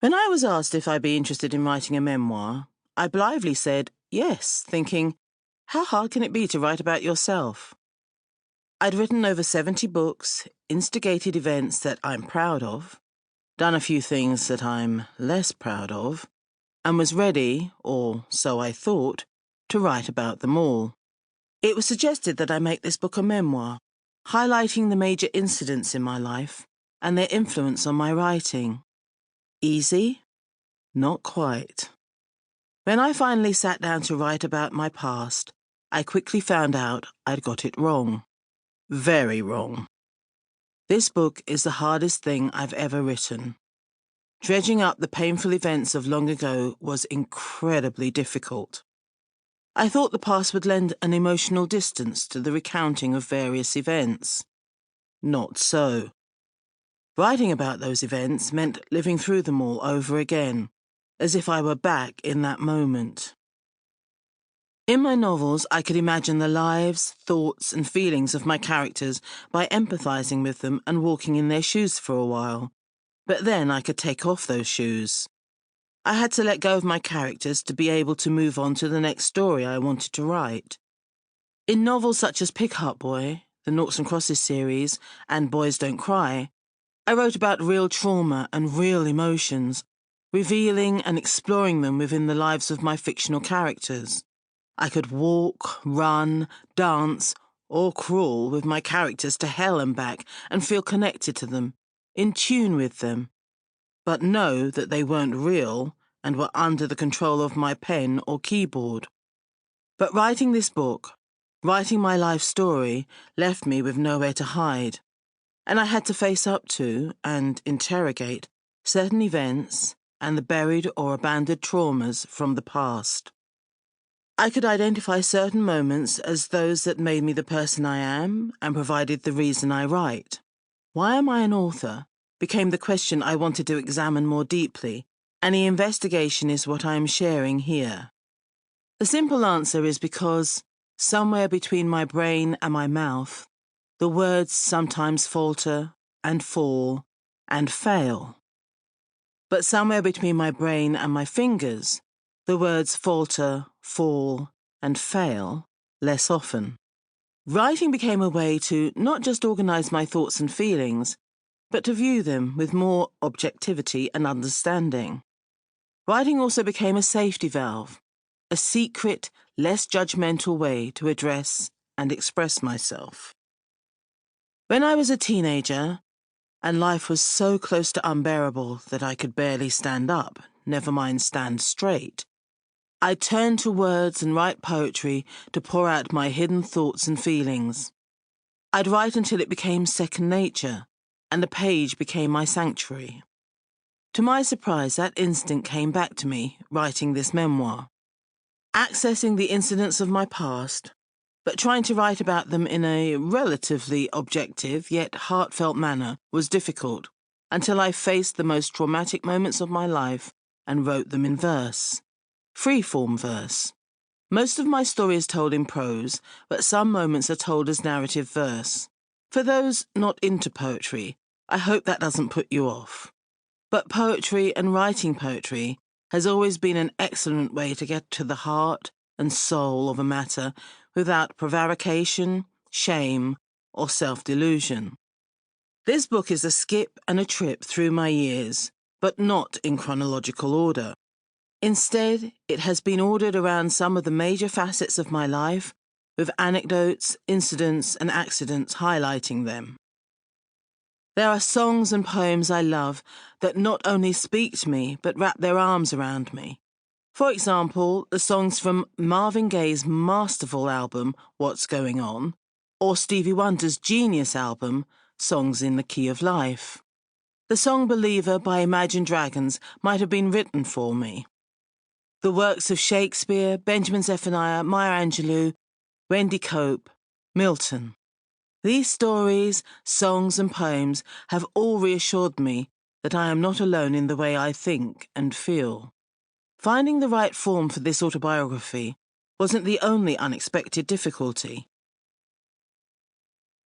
When I was asked if I'd be interested in writing a memoir, I blithely said yes, thinking, how hard can it be to write about yourself? I'd written over 70 books, instigated events that I'm proud of, done a few things that I'm less proud of, and was ready, or so I thought, to write about them all. It was suggested that I make this book a memoir, highlighting the major incidents in my life and their influence on my writing. Easy? Not quite. When I finally sat down to write about my past, I quickly found out I'd got it wrong. Very wrong. This book is the hardest thing I've ever written. Dredging up the painful events of long ago was incredibly difficult. I thought the past would lend an emotional distance to the recounting of various events. Not so. Writing about those events meant living through them all over again, as if I were back in that moment. In my novels, I could imagine the lives, thoughts, and feelings of my characters by empathizing with them and walking in their shoes for a while. But then I could take off those shoes. I had to let go of my characters to be able to move on to the next story I wanted to write. In novels such as Pick Up Boy, the Noughts and Crosses series, and Boys Don't Cry, I wrote about real trauma and real emotions, revealing and exploring them within the lives of my fictional characters. I could walk, run, dance, or crawl with my characters to hell and back and feel connected to them, in tune with them, but know that they weren't real and were under the control of my pen or keyboard. But writing this book, writing my life story, left me with nowhere to hide, and I had to face up to and interrogate certain events and the buried or abandoned traumas from the past. I could identify certain moments as those that made me the person I am and provided the reason I write. Why am I an author? Became the question I wanted to examine more deeply, and the investigation is what I am sharing here. The simple answer is because, somewhere between my brain and my mouth, the words sometimes falter and fall and fail. But somewhere between my brain and my fingers, the words falter, fall, and fail less often. Writing became a way to not just organize my thoughts and feelings, but to view them with more objectivity and understanding. Writing also became a safety valve, a secret, less judgmental way to address and express myself. When I was a teenager, and life was so close to unbearable that I could barely stand up, never mind stand straight, I turned to words and write poetry to pour out my hidden thoughts and feelings. I'd write until it became second nature, and the page became my sanctuary. To my surprise, that instinct came back to me, writing this memoir. Accessing the incidents of my past, but trying to write about them in a relatively objective yet heartfelt manner was difficult, until I faced the most traumatic moments of my life and wrote them in verse. Free-form verse. Most of my story is told in prose, but some moments are told as narrative verse. For those not into poetry, I hope that doesn't put you off. But poetry and writing poetry has always been an excellent way to get to the heart and soul of a matter without prevarication, shame, or self-delusion. This book is a skip and a trip through my years, but not in chronological order. Instead, it has been ordered around some of the major facets of my life, with anecdotes, incidents, and accidents highlighting them. There are songs and poems I love that not only speak to me, but wrap their arms around me. For example, the songs from Marvin Gaye's masterful album, What's Going On, or Stevie Wonder's genius album, Songs in the Key of Life. The song Believer by Imagine Dragons might have been written for me. The works of Shakespeare, Benjamin Zephaniah, Maya Angelou, Wendy Cope, Milton. These stories, songs and poems have all reassured me that I am not alone in the way I think and feel. Finding the right form for this autobiography wasn't the only unexpected difficulty.